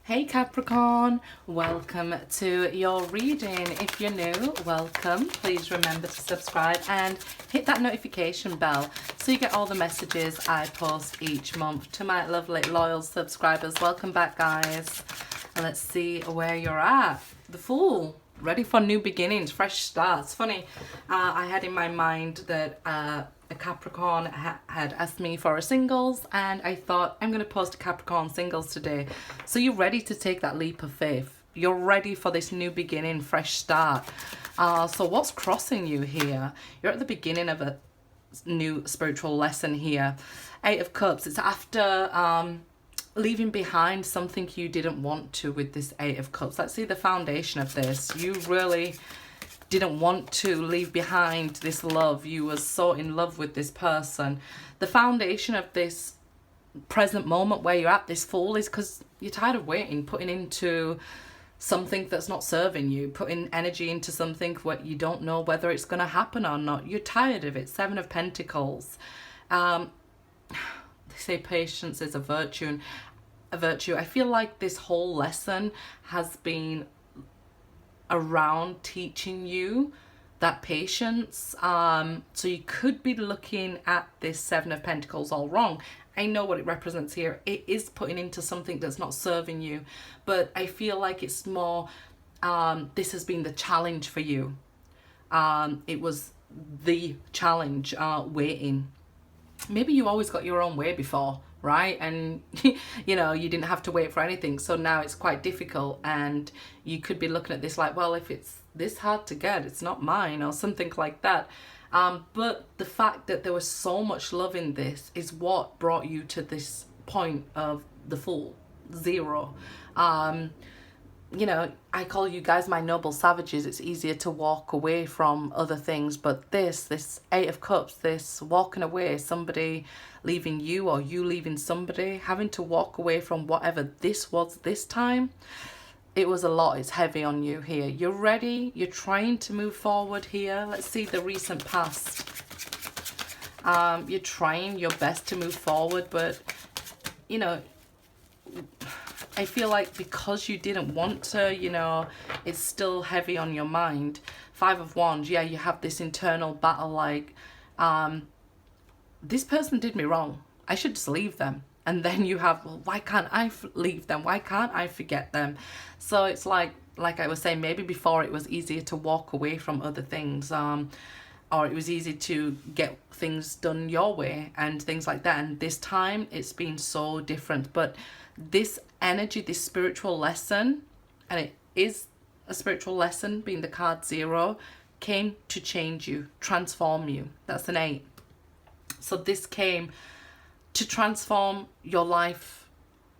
Hey Capricorn, welcome to your reading. If you're new, welcome. Please remember to subscribe and hit that notification bell so you get all the messages I post each month. To my lovely loyal subscribers, welcome back guys. And let's see where you're at. The Fool, ready for new beginnings, fresh starts. Funny, I had in my mind that a Capricorn had asked me for a singles, and I thought I'm going to post a Capricorn singles today. So you're ready to take that leap of faith. You're ready for this new beginning, fresh start. So what's crossing you here? You're at the beginning of a new spiritual lesson here. Eight of Cups. It's after leaving behind something you didn't want to with this Eight of Cups. Let's see the foundation of this. You really didn't want to leave behind this love. You were so in love with this person. The foundation of this present moment where you're at, this Fool, is because you're tired of waiting, putting into something that's not serving you, putting energy into something what you don't know whether it's going to happen or not. You're tired of it. Seven of Pentacles. They say patience is a virtue. I feel like this whole lesson has been around teaching you that patience. So you could be looking at this Seven of Pentacles all wrong. I know what it represents here. It is putting into something that's not serving you, but I feel like it's more this has been the challenge for you. It was the challenge, waiting. Maybe you always got your own way before, right? And you know, you didn't have to wait for anything, so now it's quite difficult, and you could be looking at this like, well, if it's this hard to get, it's not mine, or something like that. But the fact that there was so much love in this is what brought you to this point of the Fool, zero. You know, I call you guys my noble savages. It's easier to walk away from other things, but this Eight of Cups, this walking away, somebody leaving you or you leaving somebody, having to walk away from whatever this was this time, it was a lot. It's heavy on you here. You're ready. You're trying to move forward here. Let's see the recent past. You're trying your best to move forward, but you know, I feel like because you didn't want to, you know, it's still heavy on your mind. Five of Wands, yeah, you have this internal battle like, this person did me wrong. I should just leave them. And then you have, well, why can't I leave them? Why can't I forget them? So it's like I was saying, maybe before it was easier to walk away from other things, or it was easy to get things done your way and things like that. And this time it's been so different. But this energy, this spiritual lesson, and it is a spiritual lesson, being the card zero, came to change you, transform you. That's an 8. So this came to transform your life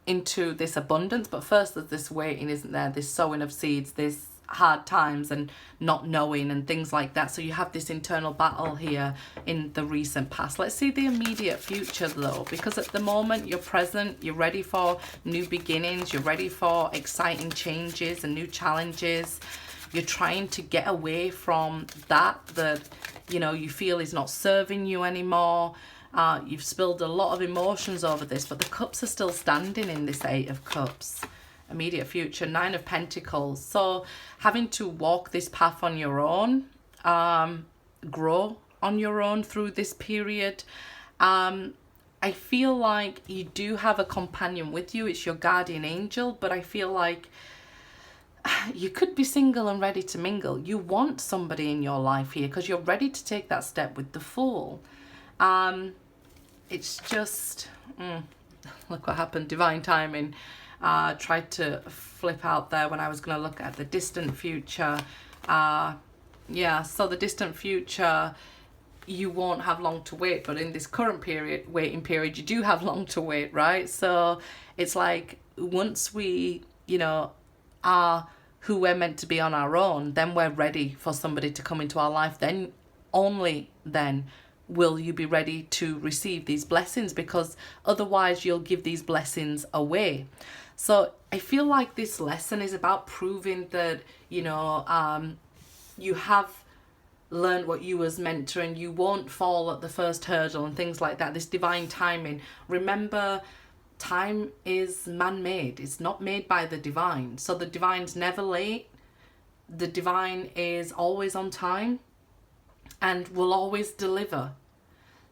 into this abundance. But first there's this waiting, isn't there? This sowing of seeds, this hard times and not knowing and things like that. So you have this internal battle here in the recent past. Let's see the immediate future though, because at the moment you're present, you're ready for new beginnings, you're ready for exciting changes and new challenges. You're trying to get away from that you know, you feel is not serving you anymore. You've spilled a lot of emotions over this, but the cups are still standing in this Eight of Cups. Immediate future, Nine of Pentacles. So having to walk this path on your own, grow on your own through this period. I feel like you do have a companion with you. It's your guardian angel, but I feel like you could be single and ready to mingle. You want somebody in your life here because you're ready to take that step with the Fool. It's just, look what happened, divine timing. Tried to flip out there when I was going to look at the distant future. Yeah, so the distant future, you won't have long to wait, but in this current period, waiting period, you do have long to wait, right? So it's like once we, you know, are who we're meant to be on our own, then we're ready for somebody to come into our life. Then, only then, will you be ready to receive these blessings, because otherwise you'll give these blessings away. So I feel like this lesson is about proving that, you know, you have learned what you was meant to, and you won't fall at the first hurdle and things like that. This divine timing. Remember time is man-made. It's not made by the divine. So the divine's never late. The divine is always on time and will always deliver.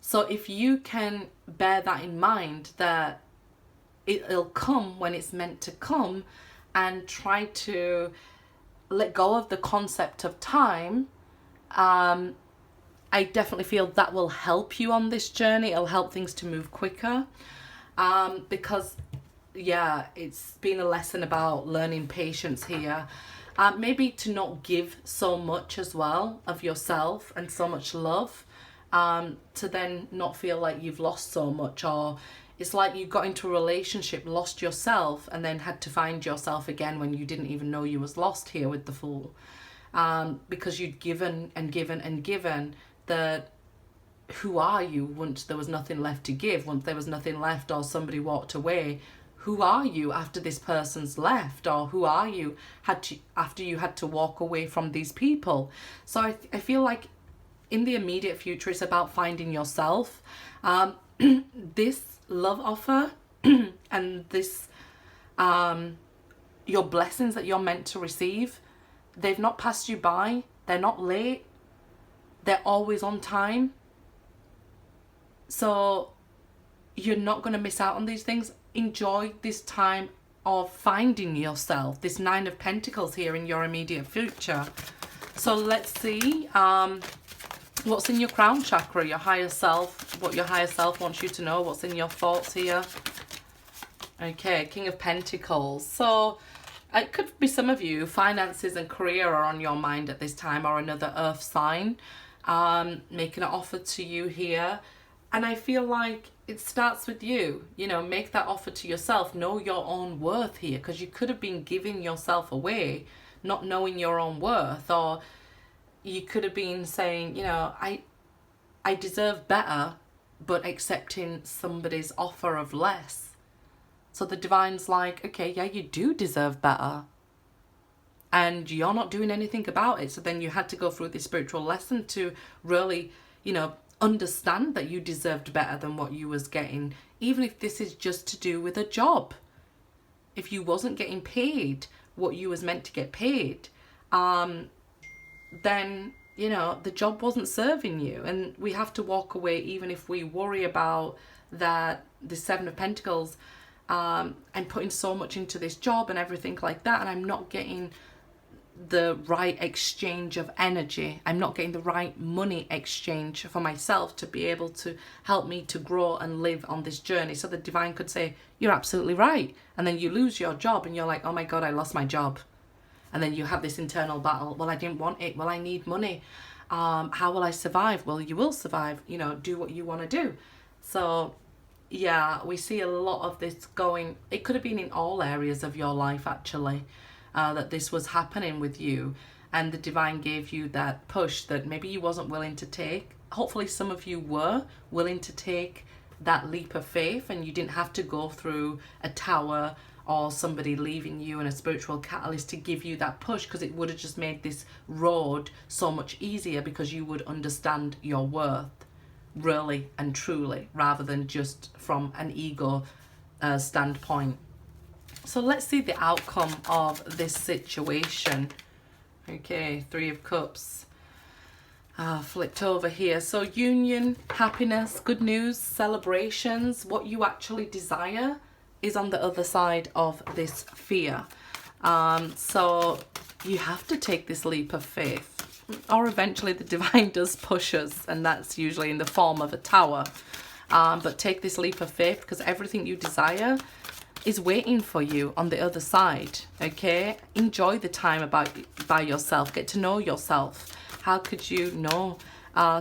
So if you can bear that in mind, that it'll come when it's meant to come, and try to let go of the concept of time, I definitely feel that will help you on this journey. It'll help things to move quicker, because yeah, it's been a lesson about learning patience here. Maybe to not give so much as well of yourself and so much love, to then not feel like you've lost so much, or it's like you got into a relationship, lost yourself, and then had to find yourself again when you didn't even know you was lost here with the Fool, because you'd given and given and given. That who are you once there was nothing left to give, once there was nothing left, or somebody walked away? Who are you after this person's left, or who are you after you had to walk away from these people? So I feel like in the immediate future it's about finding yourself. This love offer and this your blessings that you're meant to receive, they've not passed you by. They're not late. They're always on time. So you're not going to miss out on these things. Enjoy this time of finding yourself. This Nine of Pentacles here in your immediate future. So let's see what's in your crown chakra, your higher self, what your higher self wants you to know, what's in your thoughts here. Okay, King of Pentacles. So it could be some of you, finances and career are on your mind at this time, or another earth sign making an offer to you here. And I feel like it starts with you. You know, make that offer to yourself. Know your own worth here, because you could have been giving yourself away, not knowing your own worth. Or you could have been saying, you know, I deserve better, but accepting somebody's offer of less. So the divine's like, okay, yeah, you do deserve better, and you're not doing anything about it. So then you had to go through this spiritual lesson to really, you know, understand that you deserved better than what you was getting, even if this is just to do with a job. If you wasn't getting paid what you was meant to get paid, then, you know, the job wasn't serving you. And we have to walk away, even if we worry about that, the Seven of Pentacles, I'm putting so much into this job and everything like that, and I'm not getting the right exchange of energy. I'm not getting the right money exchange for myself to be able to help me to grow and live on this journey. So the divine could say, you're absolutely right. And then you lose your job and you're like, oh my God, I lost my job. And then you have this internal battle. Well, I didn't want it. Well, I need money. How will I survive? Well, you will survive. You know, do what you want to do. So yeah, we see a lot of this going. It could have been in all areas of your life, actually, that this was happening with you, and the divine gave you that push that maybe you wasn't willing to take. Hopefully some of you were willing to take that leap of faith, and you didn't have to go through a tower or somebody leaving you and a spiritual catalyst to give you that push, because it would have just made this road so much easier, because you would understand your worth really and truly, rather than just from an ego standpoint. So let's see the outcome of this situation. Okay, Three of Cups. Flipped over here. So union, happiness, good news, celebrations. What you actually desire is on the other side of this fear. So you have to take this leap of faith, or eventually the divine does push us, and that's usually in the form of a tower. But take this leap of faith, because everything you desire is waiting for you on the other side. Okay, enjoy the time by yourself. Get to know yourself. How could you know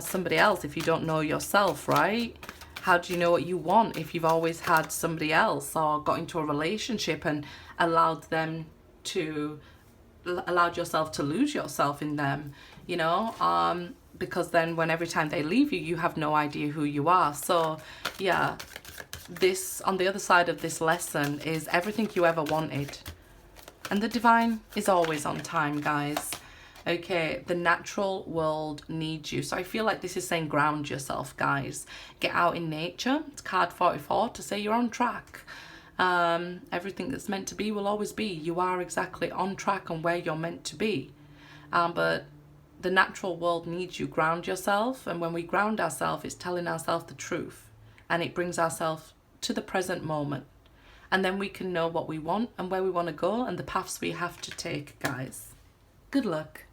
somebody else if you don't know yourself, right? How do you know what you want if you've always had somebody else, or got into a relationship and allowed yourself to lose yourself in them, you know? Because then when every time they leave you, you have no idea who you are. So yeah, this, on the other side of this lesson, is everything you ever wanted. And the divine is always on time, guys. Okay, the natural world needs you. So I feel like this is saying ground yourself, guys. Get out in nature. It's card 44 to say you're on track. Everything that's meant to be will always be. You are exactly on track and where you're meant to be. But the natural world needs you. Ground yourself, and when we ground ourselves, it's telling ourselves the truth, and it brings ourselves to the present moment, and then we can know what we want and where we want to go and the paths we have to take, guys. Good luck.